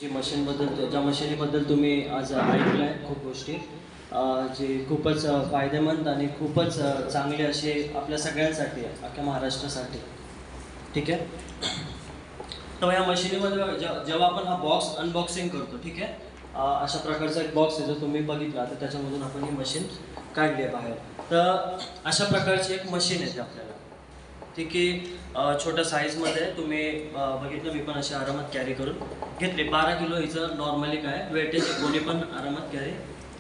जी मशीनबद्दल ज्या मशिनीबद्दल तुम्ही आज ऐकलं आहे खूप गोष्टी जे खूपच फायदेमंद आणि खूपच चांगले असे आपल्या सगळ्यांसाठी आहे, अख्ख्या महाराष्ट्रासाठी. ठीक आहे. तर या मशिनीमध्ये जेव्हा आपण हा बॉक्स अनबॉक्सिंग करतो, ठीक आहे, अशा प्रकारचा एक बॉक्स आहे. जर तुम्ही बघितला तर त्याच्यामधून आपण ही मशीन काढली आहे बाहेर. तर अशा प्रकारची एक मशीन आहे आपल्याला, ठीक आहे. छोट्या साईजमध्ये तुम्ही बघितलं, मी पण असे आरामात कॅरी करून घेतले. 12 किलो हिचं नॉर्मली काय वेटेज कोणी पण आरामात कॅरी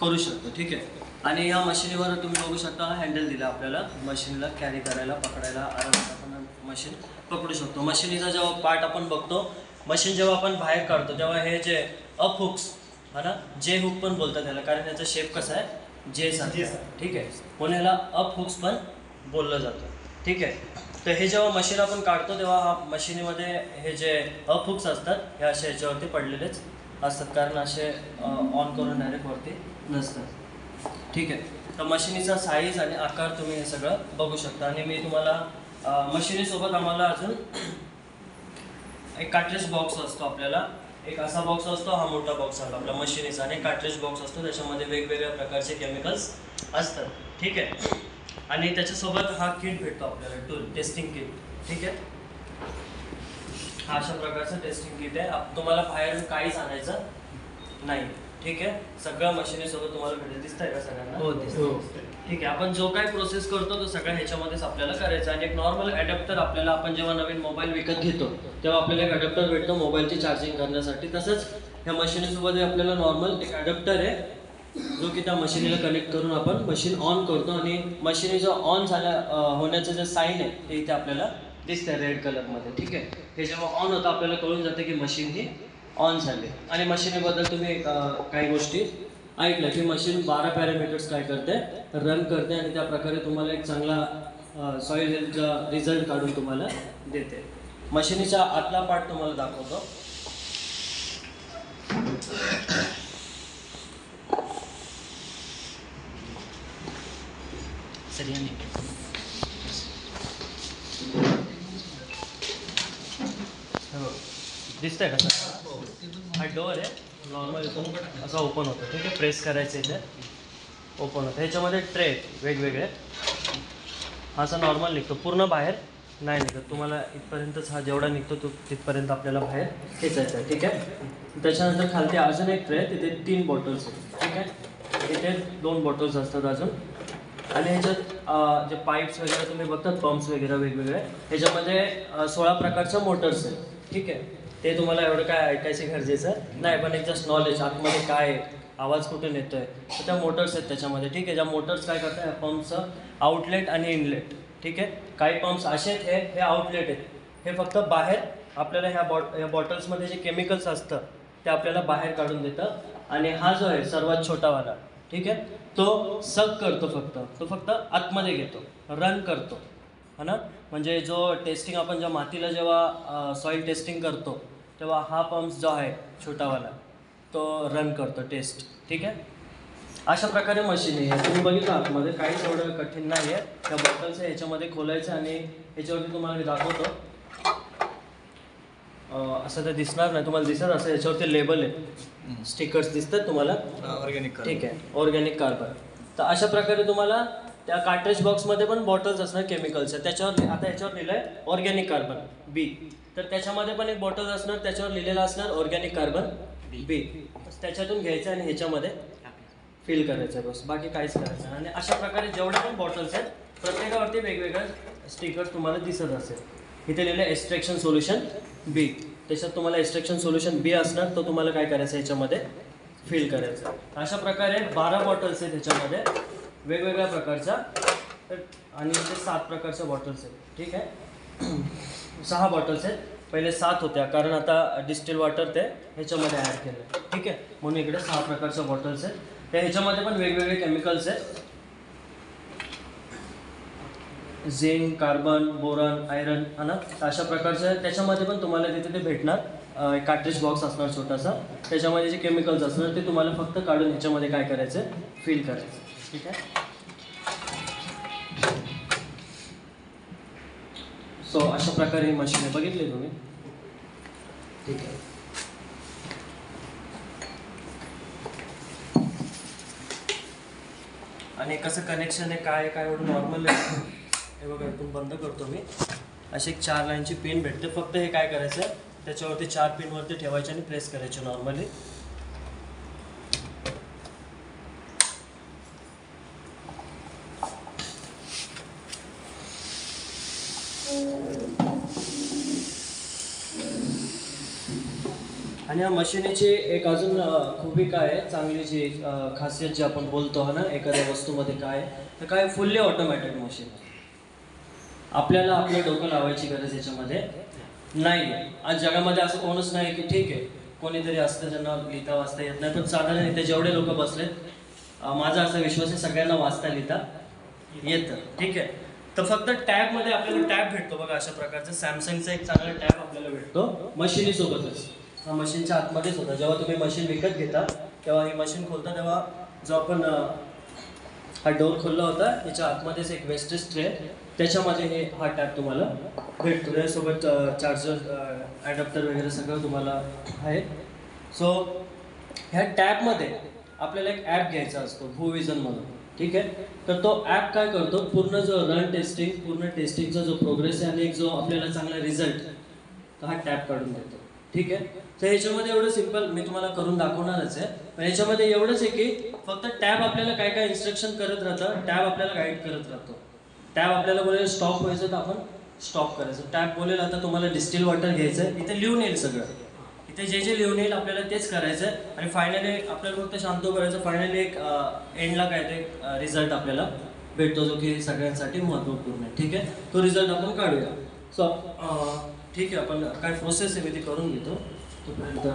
करू शकतो, ठीक आहे. आणि या मशीनीवर तुम्ही बघू शकता हा हँडल दिला आपल्याला मशीनला कॅरी करायला, पकडायला आरामात आपण मशीन पकडू शकतो. मशीनीचा जेव्हा पार्ट आपण बघतो, मशीन जेव्हा आपण बाहेर काढतो तेव्हा हे जे अप हुक्स है ना, जे हुक पण बोलतात त्याला, कारण त्याचा शेप कसा आहे जे सारखा, ठीक आहे. म्हणून ह्याला अप हुक्स पण बोललं जातं, ठीक आहे. तर हे जेव्हा मशीन आपण काढतो तेव्हा हा मशिनीमध्ये हे जे अप हुक्स असतात हे असे ह्याच्यावरती पडलेलेच असतात, कारण असे ऑन करून डायरेक्ट वरती नसतात, ठीक आहे. तर मशिनीचा साईज आणि आकार तुम्ही हे सगळं बघू शकता. आणि मी तुम्हाला मशिनीसोबत आम्हाला अजून एक कार्ट्रिज बॉक्स असतो आपल्याला. एक असा बॉक्स असतो, हा मोठा बॉक्स आहे आपला मशिनीचा, आणि कार्ट्रिज बॉक्स असतो, त्याच्यामध्ये वेगवेगळ्या प्रकारचे केमिकल्स असतात, ठीक आहे. आणि त्याच्यासोबत हा किट भेटतो आपल्याला, टूल टेस्टिंग किट, ठीक आहे. हा अशा प्रकारचं टेस्टिंग किट आहे. तुम्हाला बाहेरून काहीच आणायचं नाही, ठीक आहे. सगळं मशिनीसोबत तुम्हाला भेटेल. दिसतंय का सगळ्यांना? हो दिसतो. ठीक आहे. आपण जो काय प्रोसेस करतो तो सगळं ह्याच्यामध्येच आपल्याला करायचं. आणि एक नॉर्मल ॲडॅप्टर आपल्याला, आपण जेव्हा नवीन मोबाईल विकत घेतो तेव्हा आपल्याला एक ॲडॅप्टर भेटतो मोबाईलची चार्जिंग करण्यासाठी. तसंच ह्या मशिनीसोबत आपल्याला नॉर्मल एक ॲडॅप्टर आहे जो की त्या मशिनीला कनेक्ट करून आपण मशीन ऑन करतो. आणि मशिनी जो ऑन होण्याचं जे साईन आहे ते इथे आपल्याला दिसतंय रेड कलरमध्ये, ठीक आहे. हे जेव्हा ऑन होतं आपल्याला कळून जातं की मशीन ही ऑन झाली. आणि मशिनीबद्दल तुम्ही काही गोष्टी ऐकलं की मशीन 12 पॅरामीटर्स काय करते, रन करते, आणि त्या प्रकारे तुम्हाला एक चांगला सॉईल हेल्थचा रिझल्ट काढून तुम्हाला देते. मशिनीचा आतला पार्ट तुम्हाला दाखवतो. दिसतंय का सर? हा डोअर आहे, नॉर्मल इथून असा ओपन होतो, ठीक आहे. प्रेस करायचं इथे ओपन होतं. ह्याच्यामध्ये ट्रे आहेत वेगवेगळे. हा असा नॉर्मल निघतो, पूर्ण बाहेर नाही निघत. तुम्हाला इथपर्यंतच हा जेवढा निघतो तो तिथपर्यंत आपल्याला बाहेर खेचायचा आहे, ठीक आहे. त्याच्यानंतर खालती अजून एक ट्रे, तिथे 3 बॉटल्स आहेत, ठीक आहे. इथे 2 बॉटल्स असतात अजून. आणि ह्याच्यात जे पाईप्स वगैरे तुम्ही बघतात, पंप्स वगैरे वेगवेगळे, ह्याच्यामध्ये 16 प्रकारच्या मोटर्स आहेत, ठीक आहे. ते तुम्हाला एवढं काय ऐकायचं गरजेचं नाही, पण एक जस्ट नॉलेज आतमध्ये काय आहे, आवाज कुठून येतोय, तर त्या मोटर्स आहेत त्याच्यामध्ये, ठीक आहे. ज्या मोटर्स काय करतात, पंपचं आउटलेट आणि इनलेट, ठीक आहे. काही पंप्स असे आहेत, हे आउटलेट आहेत, हे फक्त बाहेर आपल्याला ह्या बॉटल्समध्ये जे केमिकल्स असतं ते आपल्याला बाहेर काढून देतं. आणि हा जो आहे सर्वात छोटावाला, ठीक आहे, तो सक करतो, तो फक्त आतमध्ये घेतो, रन करतो, है ना. म्हणजे जो टेस्टिंग आपण जेव्हा मातीला जेव्हा सॉईल टेस्टिंग करतो तेव्हा हा पंप जो आहे छोटावाला तो रन करतो टेस्ट, ठीक आहे. अशा प्रकारे मशीन आहे. तुम्ही बघितलं आतमध्ये काहीच एवढं कठीण नाही आहे. त्या बॉटल्स आहे ह्याच्यामध्ये खोलायचं, आणि ह्याच्यावरती तुम्हाला मी दाखवतो. असं तर दिसणार नाही, तुम्हाला दिसत असं ह्याच्यावरती लेबल आहे, स्टिकर्स दिसतात तुम्हाला, ऑर्गॅनिक, ठीक आहे, ऑर्गॅनिक कार्बन. तर अशा प्रकारे तुम्हाला त्या कार्ट्रिज बॉक्समध्ये पण बॉटल्स असणार केमिकलच्या. त्याच्यावर आता ह्याच्यावर लिहिलं आहे ऑर्गॅनिक कार्बन बी, तर त्याच्यामध्ये पण एक बॉटल असणार, त्याच्यावर लिहिलेलं असणार ऑर्गॅनिक कार्बन बी. त्याच्यातून घ्यायचं आणि ह्याच्यामध्ये फिल करायचं, बस, बाकी काहीच करायचं. आणि अशा प्रकारे जेवढे पण बॉटल्स आहेत प्रत्येकावरती वेगवेगळं स्टिकर तुम्हाला दिसत असेल. इथे लिहिलं एक्स्ट्रॅक्शन सोल्युशन बी, त्याच्यात तुम्हाला एक्स्ट्रॅक्शन सोल्युशन बी असणार, तो तुम्हाला काय करायचं ह्याच्यामध्ये फिल करायचं. अशा प्रकारे 12 बॉटल्स आहेत ह्याच्यामध्ये वेगवेगळ्या प्रकारच्या, आणि इथे 7 प्रकारच्या बॉटल्स आहेत, ठीक आहे. 6 बॉटल्स आहेत, पहिले 7 होत्या, कारण आता डिस्टिल वॉटर ते ह्याच्यामध्ये ॲड केलं, ठीक आहे. म्हणून इकडे 6 प्रकारच्या बॉटल्स आहेत. त्या ह्याच्यामध्ये पण वेगवेगळे केमिकल्स आहेत, झिंक, कार्बन, बोरॉन, आयरन, है ना. अशा प्रकारचे त्याच्यामध्ये पण तुम्हाला तिथे ते भेटणार. कार्ट्रिज बॉक्स असणार छोटासा, त्याच्यामध्ये जे केमिकल्स असणार ते तुम्हाला फक्त काढून ह्याच्यामध्ये काय करायचं, फिल करायचं, ठीक आहे. सो अशा प्रकारे ही मशीन बघितली तुम्ही, ठीक आहे. आणि कसं कनेक्शन आहे काय काय एवढं नॉर्मल आहे हे बघा. इथून बंद करतो मी. अशी एक 4 लाईनची पिन भेटते. फक्त हे काय करायचं आहे, त्याच्यावरती 4 पिनवरती ठेवायचे आणि प्रेस करायचे नॉर्मली. आणि या मशीनीची एक अजून खूबी काय आहे, चांगली जी खासियत जी आपण बोलतो ना एखाद्या वस्तूमध्ये काय आहे, तर काय फुल्ली ऑटोमॅटिक मशीन. आपल्याला आपलं डोकं लावायची गरज याच्यामध्ये नाही. आज जगामध्ये असं कोणच नाही की ठीक आहे कोणीतरी असतं ज्यांना लिहिता वाचता येत नाही, पण साधारण इथे जेवढे लोक बसलेत, माझा असा विश्वास आहे सगळ्यांना वाचता लिहिता येतं. ठीक आहे. तर फक्त टॅबमध्ये आपल्याला टॅब भेटतो बघा अशा प्रकारचा. सॅमसंगचा एक चांगला टॅब आपल्याला भेटतो मशिनीसोबतच. हा मशीनच्या आतमध्येच होता. जेव्हा तुम्ही मशीन विकत घेता तेव्हा ही मशीन खोलता तेव्हा जो आपण हा डोर खोलला होता याच्या आतमध्येच एक वेस्टेज ट्रे, त्याच्यामध्ये हा टॅब तुम्हाला भेटतो. त्याच्यासोबत चार्जर ॲडॅप्टर वगैरे सगळं तुम्हाला आहे. सो ह्या टॅबमध्ये आपल्याला एक ॲप घ्यायचा असतो भूविजन म्हणून. ठीक आहे. तर तो ॲप काय करतो, पूर्ण जो रन टेस्टिंग, पूर्ण टेस्टिंगचा जो प्रोग्रेस आहे आणि एक जो आपल्याला चांगला रिझल्ट, तर हा टॅब काढून देतो. ठीक आहे. तर ह्याच्यामध्ये एवढं सिम्पल मी तुम्हाला करून दाखवणारच आहे. पण याच्यामध्ये एवढंच आहे की फक्त टॅब आपल्याला काय काय इन्स्ट्रक्शन करत राहतं, टॅब आपल्याला गाईड करत राहतो. टॅब आपल्याला बोलेल स्टॉप व्हायचं तर आपण स्टॉप करायचं. टॅब बोलेल आता तुम्हाला डिस्टिल वॉटर घ्यायचं आहे, इथे लिहून येईल सगळं. इथे जे जे लिहून येईल आपल्याला तेच करायचं आहे. आणि फायनली आपल्याला फक्त शांत करायचं. फायनली एक एंडला काय ते रिझल्ट आपल्याला भेटतो जो की सगळ्यांसाठी महत्त्वपूर्ण आहे. ठीक आहे. तो रिझल्ट आपण काढूया. सो ठीक आहे, आपण काय प्रोसेस आहे मी ती करून घेतो तोपर्यंत.